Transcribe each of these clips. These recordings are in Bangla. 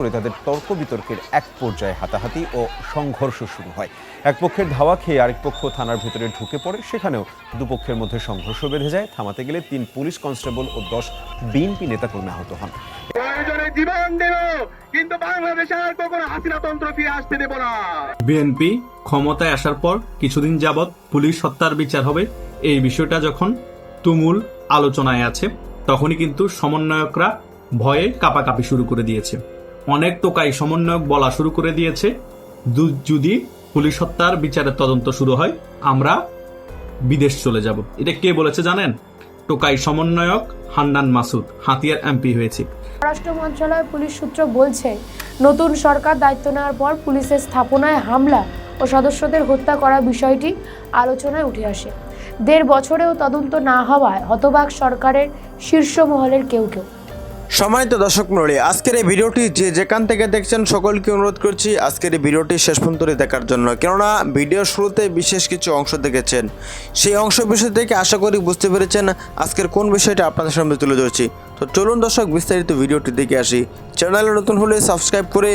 করে তাদের তর্ক বিতর্কের এক পর্যায়ে হাতাহাতি ও সংঘর্ষ শুরু হয়। এক পক্ষের ধাওয়া খেয়ে আরেক পক্ষ থানার ভেতরে ঢুকে পড়ে। সেখানেও দুপক্ষের মধ্যে সংঘর্ষ বেঁধে যায়। থামাতে গেলে 3 পুলিশ কনস্টেবল ও 10 বিএনপি নেতাকর্মী আহত হন। জীবন দেব, কিন্তু বাংলাদেশে আর কখনো হাসিনাতন্ত্র ফিরে আসতে দেব না। বিএনপি ক্ষমতায় আসার পর কিছুদিন যাবৎ পুলিশ হত্যার বিচার হবে এই বিষয়টা যখন তুমুল আলোচনায় আছে, তখনই কিন্তু সমন্বয়করা ভয়ে কাঁপাকাঁপি শুরু করে দিয়েছে। অনেক টোকাই সমন্বয়ক বলা শুরু করে দিয়েছে, যদি পুলিশ হত্যার বিচারের তদন্ত শুরু হয় আমরা বিদেশ চলে যাব। এটা কে বলেছে জানেন? টোকাই সমন্বয়ক হান্নান মাসুদ, হাতিয়ার এমপি হয়েছে। স্বরাষ্ট্র মন্ত্রণালয় পুলিশ সূত্র বলছে, নতুন সরকার দায়িত্ব নেওয়ার পর পুলিশের স্থাপনায় হামলা ও সদস্যদের হত্যা করা বিষয়টি আলোচনায় উঠে আসে। 1.5 বছরেও তদন্ত না হওয়ায় হতবাক সরকারের শীর্ষ মহলের কেউ কেউ। সম্মানিত দর্শক মণ্ডলী, আজকের এই ভিডিওটি যে যেখান থেকে দেখছেন সকলকে অনুরোধ করছি আজকের এই ভিডিওটি শেষ পর্যন্ত দেখার জন্য, কেননা ভিডিওর শুরুতে বিশেষ কিছু অংশ দেখেছেন। সেই অংশ বিষয় থেকে আশা করি বুঝতে পেরেছেন আজকের কোন বিষয়টা আপনাদের সামনে তুলে ধরছি। তো চলুন দর্শক বিস্তারিত ভিডিওটি দেখে আসি। চ্যানেলে নতুন হলে সাবস্ক্রাইব করে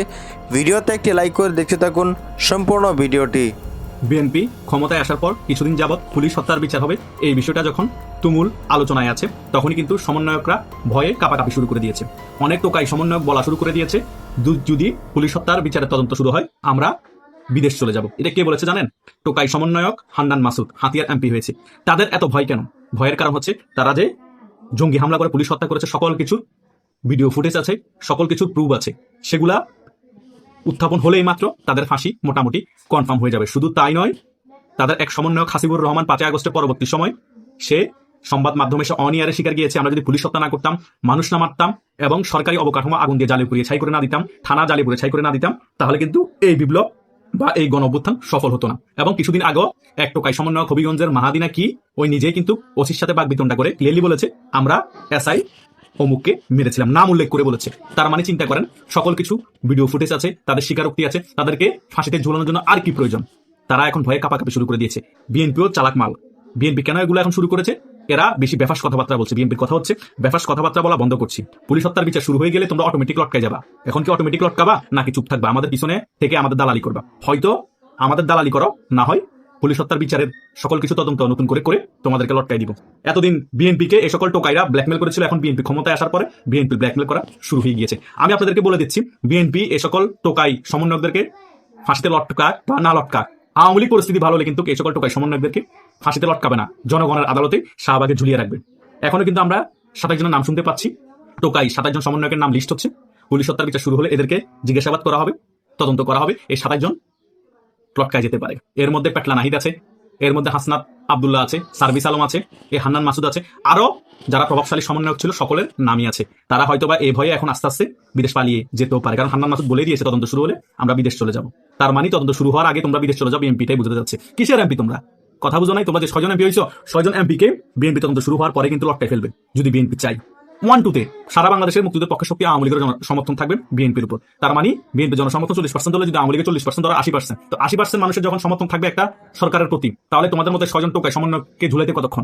ভিডিওতে একটি লাইক করে দেখতে থাকুন সম্পূর্ণ ভিডিওটি। বিএনপি ক্ষমতায় আসার পর কিছুদিন যাবৎ পুলিশ হত্যার বিচার হবে এই বিষয়টা যখন তুমুল আলোচনায় আছে, তখনই কিন্তু সমন্বয়করা ভয়ে কাঁপাকাঁপি শুরু করে দিয়েছে। অনেক টোকাই সমন্বয়ক বলা শুরু করে দিয়েছে, যদি পুলিশ হত্যার বিচারের তদন্ত শুরু হয় আমরা বিদেশ চলে যাব। এটা কে বলেছে জানেন? টোকাই সমন্বয়ক হান্নান মাসুদ, হাতিয়ার এমপি হয়েছে। তাদের এত ভয় কেন? ভয়ের কারণ হচ্ছে তারা যে জঙ্গি হামলা করে পুলিশ হত্যা করেছে, সকল কিছু ভিডিও ফুটেজ আছে, সকল কিছুর প্রুফ আছে, সেগুলা উত্থাপন হলেই মাত্র তাদের ফাঁসি মোটামুটি কনফার্ম হয়ে যাবে। শুধু তাই নয়, তাদের এক সমন্বয়ক হাসিবুর রহমান 5 আগস্টের পরবর্তী সময় সে সংবাদ মাধ্যমে সে অনিয়ারে স্বীকার গিয়েছে, আমরা যদি পুলিশ হত্যা না করতাম, মানুষ না মারতাম এবং সরকারি অবকাঠামো আগুন দিয়ে জ্বালিয়ে পুড়িয়ে ছাই করে না দিতাম, থানা জ্বালিয়ে পুড়িয়ে ছাই করে না দিতাম, তাহলে কিন্তু এই বিপ্লব বা এই গণ অভ্যুত্থান সফল হতো না। এবং কিছুদিন আগেও এক টোকাই সমন্বয়ক হবিগঞ্জের মাহাদিনা কি ওই নিজেই কিন্তু ওসির সাথে বাগবিতণ্ডা করে ক্লিয়ারলি বলেছে, আমরা এসআই অমুককে মেরেছিলাম, নাম উল্লেখ করে বলেছে। তার মানে চিন্তা করেন, সকল কিছু ভিডিও ফুটেজ আছে, তাদের স্বীকারোক্তি আছে, তাদেরকে ফাঁসিতে ঝুলানোর জন্য আর কি প্রয়োজন? তারা এখন ভয়ে কাঁপাকাঁপি শুরু করে দিয়েছে। বিএনপিও চালাক মাল। বিএনপি কেন এগুলো এখন শুরু করেছে? এরা বেশি বেফাস কথাবার্তা বলছে। বিএনপির কথা হচ্ছে বেফাস কথাবার্তা বলা বন্ধ করছি। পুলিশ হত্যার বিচার শুরু হয়ে গেলে তোমরা অটোমেটিক লটকাই যাবা। এখন কি অটোমেটিক লটকাবা নাকি চুপ থাকবা? আমাদের পিছনে থেকে আমাদের দালালি করবা। হয়তো আমাদের দালালি করো, না হয় পুলিশ হত্যার বিচারের সকল কিছু তদন্ত নতুন করে করে তোমাদেরকে লটকাই দিব। এতদিন বিএনপিকে এই সকল টোকাইরা ব্ল্যাকমেল করেছিল, এখন বিএনপি ক্ষমতায় আসার পরে বিএনপি ব্ল্যাকমেল করা শুরু হয়ে গিয়েছে। আমি আপনাদেরকে বলে দিচ্ছি, বিএনপি এই সকল টোকাই সমন্বয়কদেরকে ফাঁসিতে লটকাক বা না লটকাক, আওয়ামী লীগ পরিস্থিতি ভালো হলে কিন্তু এই সকল টোকাই সমন্বয়কদেরকে ফাঁসিতে লটকাবে না, জনগণের আদালতে শাহবাগে ঝুলিয়ে রাখবে। এখনো কিন্তু আমরা 27 জনের নাম শুনতে পাচ্ছি। টোকাই 27 জন সমন্বয়কের নাম লিস্ট হচ্ছে। পুলিশ হত্যার বিচার শুরু হলে এদেরকে জিজ্ঞাসাবাদ করা হবে, তদন্ত করা হবে। এই 27 জন লটকায় যেতে পারে। এর মধ্যে পেটলা নাহিদ আছে, এর মধ্যে হাসনাত আব্দুল্লাহ আছে, সার্ভিস আলম আছে, এই হান্নান মাসুদ আছে, আরো যারা প্রভাবশালী সমন্বয়ক ছিল সকলের নামই আছে। তারা হয়তোবা এই ভয়ে এখন আস্তে আস্তে বিদেশ পালিয়ে যেতেও পারে, কারণ হান্নান মাসুদ বলে দিয়েছে তদন্ত শুরু হলে আমরা বিদেশ চলে যাব। তার মানে তদন্ত শুরু হওয়ার আগে তোমরা বিদেশ চলে যাও, এমপিটাই বুঝতে যাচ্ছে। কিসের এমপি তোমরা? কথা বুঝো নাই? তোমরা যে 6 জন এমপি হয়েছো, 6 জন এমপিকে বিএনপি তদন্ত শুরু হওয়ার পরে কিন্তু লটকায় ফেলবে যদি বিএনপি চাই। 1-2-তে সারা বাংলাদেশের মুক্তিযুদ্ধের পক্ষে শক্তি আওয়ামী লীগের সমর্থন থাকবে বিএনপির উপর। তার মানে বিএনপি জনসমর্থন 40% হলে যদি আওয়ামী লীগের 40% ধরো 80%, তো 80% মানুষের যখন সমর্থন থাকবে একটা সরকারের প্রতি, তাহলে তোমাদের মধ্যে 6 জন টোকাই সমন্বয়কে ঝুলাইতে কতক্ষণ?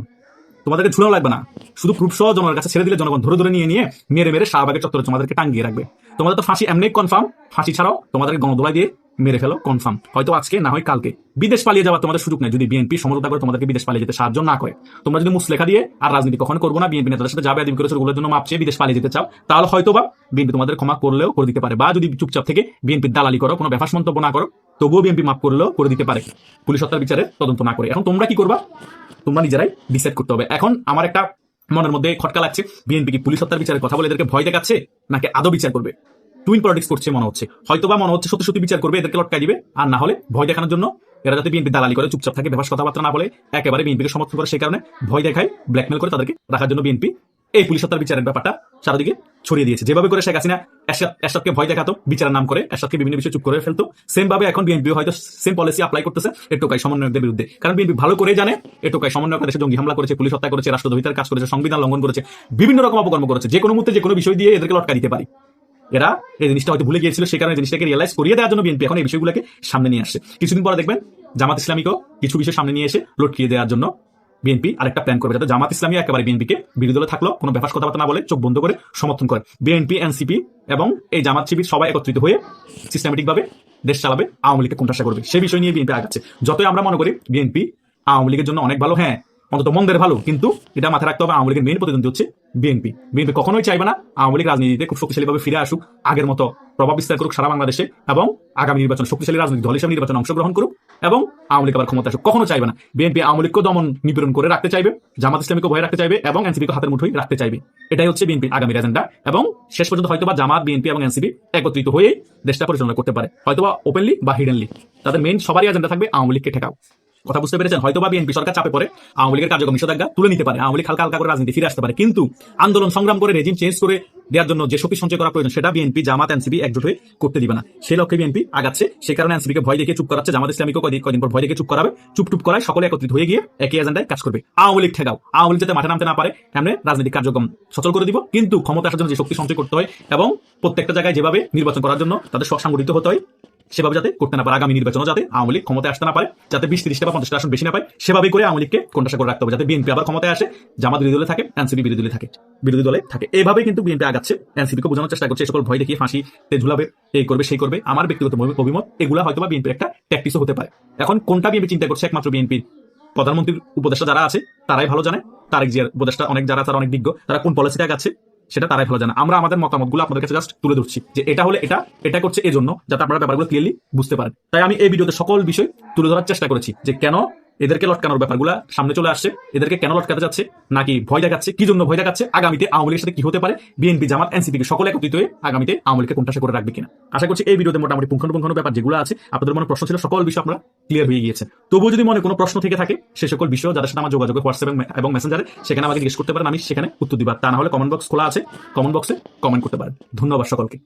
তোমাদেরকে ঝুলানো লাগবে না, শুধু প্রুফ সহ জনগণের কাছে ছেড়ে দিলে জনগণ ধরে ধরে নিয়ে মেরে মেরে শাহবাগের চত্বরে তোমাদেরকে টাঙ্গিয়ে রাখবে। তোমাদের তো ফাঁসি এমনি কনফার্ম, ফাঁসি ছাড়াও তোমাদেরকে গণদোলাই দিয়ে মেরে ফেলো কনফার্ম, হয়তো আজকে না হয় কালকে। বিদেশ পালিয়ে যাওয়ার তোমাদের সুযোগ নেই যদি বিএনপি সমঝোতা করে তোমাদেরকে বিদেশ পালিয়ে যেতে সাহায্য না করে। তোমরা যদি মুসলেখা দিয়ে আর রাজনীতি কখনো করবো না, বিএনপি নেতাদের সাথে যাবে আদিম করেছে ওগুলোর জন্য মাপ চেয়ে বিদেশ পালিয়ে যেতে চাও, তাহলে হয়তোবা বিএনপি তোমাদের ক্ষমা করলেও করে দিতে পারে। বা যদি চুপচাপ থেকে বিএনপির দালালি করো, কোনো বেফাস মন্তব্য না করো, তবুও বিএনপি মাপ করলেও করে দিতে পারে পুলিশ হত্যার বিচারে তদন্ত না করে। এখন তোমরা কি করবা? তোমরা নিজেরাই ডিসাইড করতে হবে। এখন আমার একটা মনের মধ্যে খটকা লাগছে, বিএনপি কি পুলিশ হত্যার বিচারের কথা বলে এদেরকে ভয় দেখাচ্ছে নাকি আদৌ বিচার করবে? টুইন পলিটিক্স করছে মনে হচ্ছে। হয়তোবা মনে হচ্ছে সত্যি সত্যি বিচার করবে, এদেরকে লটকাই দিবে, আর না হলে ভয় দেখানোর জন্য এরা যাতে বিএনপি দালালি করে চুপচাপ থাকে, বেফাস কথাবার্তা না বলে, একেবারে বিএনপিকে সমর্থন করে, সেই কারণে ভয় দেখায়, ব্ল্যাকমেল করে তাদেরকে রাখার জন্য বিএনপি এই পুলিশ হত্যার বিচারের ব্যাপারটা চারিদিকে ছড়িয়ে দিয়েছে। যেভাবে করে শেখ হাসিনা এরশাদকে ভয় দেখাতো, বিচারের নাম করে এরশাদকে বিভিন্ন বিষয়ে চুপ করে ফেলতো, সেম ভাবে এখন বিএনপি হয়তো সেম পলিসি অ্যাপ্লাই করতেছে এই টোকাই সমন্বয়কদের বিরুদ্ধে। কারণ বিএনপি ভালো করে জানে এই টোকাই সমন্বয়করা দেশে জঙ্গি হামলা করেছে, পুলিশ হত্যা করেছে, রাষ্ট্রদ্রোহিতার কাজ করেছে, সংবিধান লঙ্ঘন করেছে, বিভিন্ন রকম অপকর্ম করেছে। যে কোনো মুহূর্তে যে কোনো বিষয় দিয়ে এদেরকে লটকা দিতে পারি। এরা এই জিনিসটা হয়তো ভুলে গিয়েছিল, সেই কারণে জিনিসটাকে রিয়েলাইজ করিয়ে দেওয়ার জন্য বিএনপি এখন এই বিষয়গুলোকে সামনে নিয়ে আসছে। কিছুদিন পরে দেখবেন জামাত ইসলামীকেও কিছু বিষয় সামনে নিয়ে এসে লটকিয়ে দেওয়ার জন্য বিএনপি আরেকটা প্ল্যান করবে যাতে জামাত ইসলামী একেবারে বিএনপিকে বিরোধী দলে থাকলেও কোনো ব্যাপার কথাবার্তা না বলে চোখ বন্ধ করে সমর্থন করে। বিএনপি, এনসিপি এবং এই জামাত শিবির সবাই একত্রিত হয়ে সিস্টেমেটিক ভাবে দেশ চালাবে, আওয়ামী লীগকে কোণঠাসা করবে। সেই বিষয় নিয়ে বিএনপি আগাচ্ছে। যতই আমরা মনে করি বিএনপি আওয়ামী লীগের জন্য অনেক ভালো, হ্যাঁ অন্তত মন্দের ভালো, কিন্তু এটা মাথায় রাখতে হবে আওয়ামী লীগের মেইন প্রতিদ্বন্দ্বী হচ্ছে বিএনপি। বিএনপি কখনোই চাইবে না আওয়ামী লীগ রাজনীতিতে খুব শক্তিশালীভাবে ফিরে আসুক, আগের মতো প্রভাব বিস্তার করুক সারা বাংলাদেশে এবং আগামী নির্বাচন শক্তিশালী রাজনৈতিক দল হিসেবে নির্বাচনে অংশগ্রহণ করুক এবং আওয়ামী লীগ আবার ক্ষমতা আসুক, কখনো চাইবে না। বিএনপি আওয়ামী লীগকে দমন নিপীড়ন করে রাখতে চাইবে, জামাত ইসলামীকে ভয় রাখতে চাইবে এবং এনসিপিকে হাতের মুঠোয় রাখতে চাইবে। এটাই হচ্ছে বিএনপি আগামী এজেন্ডা এবং শেষ পর্যন্ত হয়তোবা জামাত, বিএনপি এবং এনসিপি একত্রিত হয়ে দেশটা পরিচালনা করতে পারে, হয়তোবা ওপেনলি বা হিডেনলি। তাদের মেইন সবারই এজেন্ডা থাকবে আওয়ামী লীগকে ঠেকাও। কথা বুঝতে পেরেছেন? হয়তোবা বিএনপি সরকার চাপে পড়ে আওয়ামী লীগের কার্যক্রম নিষেধাজ্ঞা তুলে নিতে পারে, আওয়ামী লীগ হালকা হালকা করে রাজনীতি ফিরে আসতে পারে, কিন্তু আন্দোলন সংগ্রাম করে রেজিম চেঞ্জ করে দেওয়ার জন্য যে শক্তি সঞ্চয় করা প্রয়োজন সেটা বিএনপি, জামাত, এনসিপি একজোট হয়ে করতে দিবে না। সেই লক্ষ্যে বিএনপি আগাচ্ছে। সেই কারণে এনসিপিকে ভয় দেখে চুপ করাচ্ছে, জামাত ইসলামীকে কদিন পর ভয় দেখে চুপ করাবে। চুপ করায় সকলে একত্রিত হয়ে গিয়ে একই এজেন্ডায় কাজ করবে। আওয়ামী লীগ ঠেকাও, আওয়ামী লীগ যাতে মাঠে নামতে না পারে এমনি রাজনৈতিক কার্যক্রম সচল করে দিব, কিন্তু ক্ষমতা আসার জন্য যে শক্তি সঞ্চয় করতে হয় এবং প্রত্যেকটা জায়গায় যেভাবে নির্বাচন করার জন্য তাদের সংগঠিত হতে হয় সেভাবে যাতে করতে না পারে, আগামী নির্বাচনও যাতে আওয়ামী লীগ ক্ষমতায় আসতে না পারে, যাতে 20-30টা বা 50টা আসন বেশি না পায়, সেভাবেই করে আওয়ামী লীগকে কোণঠাসা করে রাখতে হবে, যাতে বিএনপি আবার ক্ষমতায় আসে, জামাত বিরোধী দলে থাকে, এনসিপি বিরোধী দলে থাকে। এইভাবেই কিন্তু বিএনপি আগাচ্ছে। এনসিপিকে বোঝানোর চেষ্টা করছে সকল ভয় দেখিয়ে ফাঁসিতে ঝুলাবে, এই করবে সেই করবে। আমার ব্যক্তিগত অভিমত এগুলা হয়তো বা বিএনপির একটা ট্যাকটিসও হতে পারে। এখন কোনটা বিএনপি চিন্তা করছে একমাত্র বিএনপির প্রধানমন্ত্রীর উপদেষ্টা যারা আছে তারাই ভালো জানে, তারেক জিয়ার উপদেষ্টা অনেক যারা তারা অনেক বিজ্ঞ, তারা কোন পলিসিটা আগাচ্ছে সেটা তারাই ভালো জানে। আমরা আমাদের মতামতগুলো আপনাদের কাছে জাস্ট তুলে ধরছি যে এটা হলে এটা করছে এই জন্য যাতে আপনারা ব্যাপারগুলো ক্লিয়ারলি বুঝতে পারেন। তাই আমি এই ভিডিওতে সকল বিষয় তুলে ধরার চেষ্টা করেছি যে কেন এদেরকে লটকানোর ব্যাপারগুলো সামনে চলে আসছে, এদেরকে কেন লটকাতে যাচ্ছে, নাকি ভয় দেখাচ্ছে, কি জন্য ভয় দেখাচ্ছে, আগামীতে আওয়ামী লীগের সাথে কি হতে পারে, বিএনপি, জামাত, এনসিপি সকলে একত্রিত হয়ে আগামীতে আওয়ামী লীগকে কোণঠাসা করে রাখবে কিনা। আশা করছি এই ভিডিওতে মোটামুটি পুঙ্খানুপুঙ্খানু ব্যাপার যেগুলো আছে আপনাদের মনে প্রশ্ন ছিল সকল বিষয় আপনারা ক্লিয়ার হয়ে গিয়েছে। তবুও যদি মনে কোনো প্রশ্ন থেকে থাকে সেই সকল বিষয় যাদের সাথে আমার যোগাযোগ হোয়াটসঅ্যাপ এবং মেসেঞ্জারে সেখানে আমাকে জিজ্ঞেস করতে পারেন, আমি সেখানে উত্তর দিবার। তা না হলে কমেন্ট বক্স খোলা আছে, কমেন্ট বক্সে কমেন্ট করতে পারেন। ধন্যবাদ সকলকে।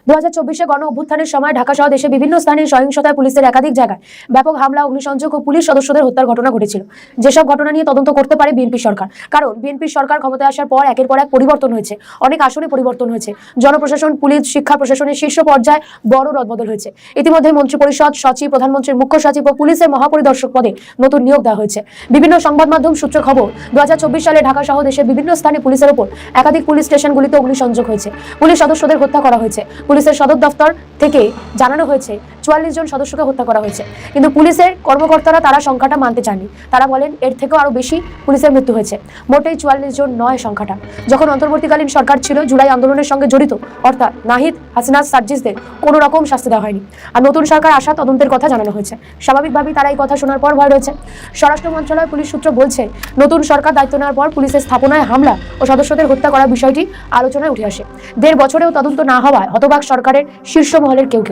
2024 গণ অভ্যুত্থানের সময় ঢাকা সহ দেশের বিভিন্ন স্থানে সহিংসতায় পুলিশের একাধিক জায়গায় ব্যাপক হামলা, অগ্নিসংযোগ ও পুলিশ সদস্যদের হত্যার ঘটনা ঘটেছিল। যেসব ঘটনা নিয়ে তদন্ত করতে পারে বিএনপি সরকার, কারণ বিএনপি সরকার ক্ষমতায় আসার পর একের পর এক পরিবর্তন হয়েছে, অনেক আসনে পরিবর্তন হয়েছে, জনপ্রশাসন, পুলিশ, শিক্ষা প্রশাসনের শীর্ষ পর্যায়ে বড় রদবদল হয়েছে। ইতিমধ্যে মন্ত্রিপরিষদ, সচিব, প্রধানমন্ত্রীর মুখ্য সচিব ও পুলিশের মহাপরিদর্শক পদে নতুন নিয়োগ দেওয়া হয়েছে। বিভিন্ন সংবাদ মাধ্যম সূত্রে খবর, 2024 সালে ঢাকা সহ দেশের বিভিন্ন স্থানে পুলিশের উপর একাধিক পুলিশ স্টেশনগুলিতে অগ্নিসংযোগ হয়েছে, পুলিশ সদস্যদের হত্যা করা হয়েছে। পুলিশের সদর দফতর থেকে জানানো হয়েছে 44 জন সদস্যকে হত্যা করা হয়েছে, কিন্তু পুলিশের কর্মকর্তারা তারা সংখ্যাটা মানতে চাননি। তারা বলেন এর থেকেও আরো বেশি পুলিশের মৃত্যু হয়েছে, মোটেই 44 জন নয় সংখ্যাটা। যখন অন্তর্বর্তীকালীন সরকার ছিল, জুলাই আন্দোলনের সঙ্গে জড়িত অর্থাৎ নাহিদ, হাসিনা, সার্জিসদের কোনো রকম শাস্তি দেওয়া হয়নি, আর নতুন সরকার আসা তদন্তের কথা জানানো হয়েছে। স্বাভাবিকভাবেই তারা এই কথা শোনার পর ভয় রয়েছে। স্বরাষ্ট্র মন্ত্রণালয় পুলিশ সূত্র বলছে, নতুন সরকার দায়িত্ব নেওয়ার পর পুলিশের স্থাপনায় হামলা ও সদস্যদের হত্যা করার বিষয়টি আলোচনায় উঠে আসে। 1.5 বছরেও তদন্ত না হওয়ায় হতবাক সরকারের শীর্ষ মহলের কেউ।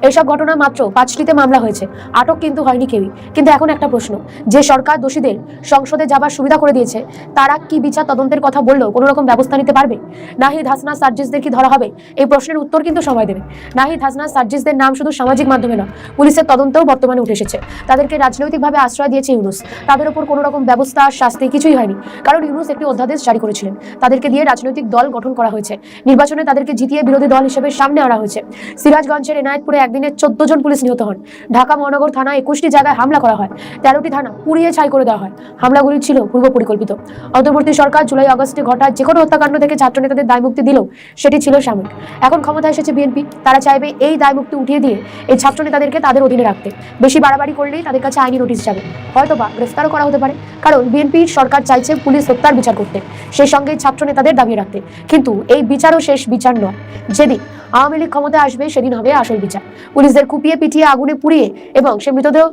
এইসব ঘটনা মাত্র 5টিতে মামলা হয়েছে, আটক কিন্তু হয়নি কেউই। কিন্তু এখন একটা প্রশ্ন, যে সরকার দোষীদের সংসদে যাবার সুবিধা করে দিয়েছে তারা কি বিচার তদন্তের কথা বললেও কোনো রকম ব্যবস্থা নিতে পারবে? নাহিদ, হাসনা, সার্জিসদের কি ধরা হবে? এই প্রশ্নের উত্তর কিন্তু সময় দেবে। নাহিদ, হাসনা, সার্জিসদের নাম শুধু সামাজিক মাধ্যমে নয়, পুলিশের তদন্তেও বর্তমানে উঠে এসেছে। তাদেরকে রাজনৈতিকভাবে আশ্রয় দিয়েছে ইউনূস, তাদের উপর কোনো রকম ব্যবস্থা, শাস্তি কিছুই হয়নি, কারণ ইউনূস একটি অধ্যাদেশ জারি করেছিলেন। তাদেরকে দিয়ে রাজনৈতিক দল গঠন করা হয়েছে, নির্বাচনে তাদেরকে জিতিয়ে বিরোধী দল হিসেবে সামনে আনা হয়েছে। সিরাজগঞ্জের এনায়েতপুরে একদিনে 14 জন পুলিশ নিহত হন। ঢাকা মহানগর থানা 21টি জায়গায় হামলা করা হয়, 13টি থানা পুড়িয়ে ছাই করে দেওয়া হয়। হামলাগুলি ছিল পূর্ব পরিকল্পিত। অন্তর্বর্তী সরকার জুলাই আগস্টে ঘটা যে কোনো হত্যাকাণ্ড থেকে ছাত্র নেতাদের দায়মুক্তি দিলেও সেটি ছিল সাময়িক। এখন ক্ষমতায় এসেছে বিএনপি, তারা চাইবে এই দায়মুক্তি উঠিয়ে দিয়ে এই ছাত্র নেতাদেরকে তাদের অধীনে রাখতে। বেশি বাড়াবাড়ি করলেই তাদের কাছে আইনি নোটিশ যাবে, হয়তোবা গ্রেফতারও করা হতে পারে, কারণ বিএনপি সরকার চাইছে পুলিশ হত্যার বিচার করতে, সেই সঙ্গে ছাত্র নেতাদের দাবিয়ে রাখতে। কিন্তু এই বিচারও শেষ বিচার নয়। যেদিন আওয়ামী লীগ ক্ষমতায় আসবে সেদিন হবে আসল বিচার। পুলিশদের কুপিয়ে পিটিয়ে আগুনে পুড়িয়ে এবং সে মৃতদেহ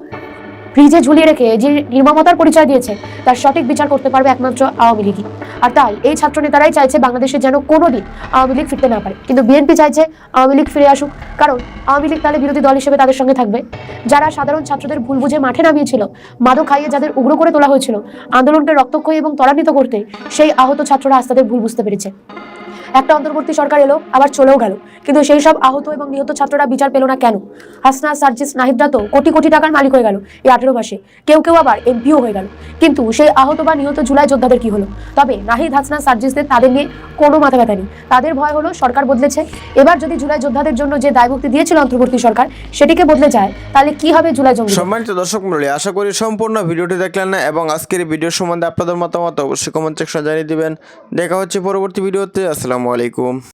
ফ্রিজে ঝুলিয়ে রেখে যে নির্মমতার পরিচয় দিয়েছে তার সঠিক বিচার করতে পারবে একমাত্র আওয়ামী লীগই। আর তাই এই ছাত্র নেতারাই চাইছে বাংলাদেশে যেন কোনোদিন আওয়ামী লীগ ফিরতে না পারে, কিন্তু বিএনপি চাইছে আওয়ামী লীগ ফিরে আসুক, কারণ আওয়ামী লীগ তাহলে বিরোধী দল হিসেবে তাদের সঙ্গে থাকবে। যারা সাধারণ ছাত্রদের ভুল বুঝে মাঠে নামিয়েছিল, মাদক খাইয়ে যাদের উগ্র করে তোলা হয়েছিল আন্দোলনকে রক্তক্ষয়ী এবং ত্বরান্বিত করতে, সেই আহত ছাত্ররা আজ তাদের ভুল বুঝতে পেরেছে। একটা অন্তর্বর্তী সরকার এলো, আবার চলেও গেল, কিন্তু সেই সব আহত এবং নিহত ছাত্ররা বিচার পেল না কেন? হাসনা, সার্জিস, নাহিদরা তো কোটি কোটি টাকার মালিক হয়ে গেল এই 18 মাসে, কেউ কেউ আবার এমপিও হয়ে গেল, কিন্তু সেই আহত বা নিহত জুলাই যোদ্ধাদের কি হলো? তবে নাহিদ, হাসনা, সার্জিসদের তাদের নিয়ে কোনো মাথা ব্যথা নেই। তাদের ভয় হলো সরকার বদলেছে, এবার যদি জুলাই যোদ্ধাদের জন্য যে দায়মুক্তি দিয়েছিল অন্তর্বর্তী সরকার সেটিকে বদলে যায়, তাহলে কি হবে জুলাই জঙ্গি? সম্মানিত দর্শক মণ্ডলী, আশা করি সম্পূর্ণ ভিডিওটি দেখলেন না এবং আজকের এই ভিডিও সম্বন্ধে আপনাদের মতামত অবশ্যই কমেন্ট সেকশনে জানিয়ে দিবেন। দেখা হচ্ছে পরবর্তী ভিডিওতে। আসসালামু আলাইকুম।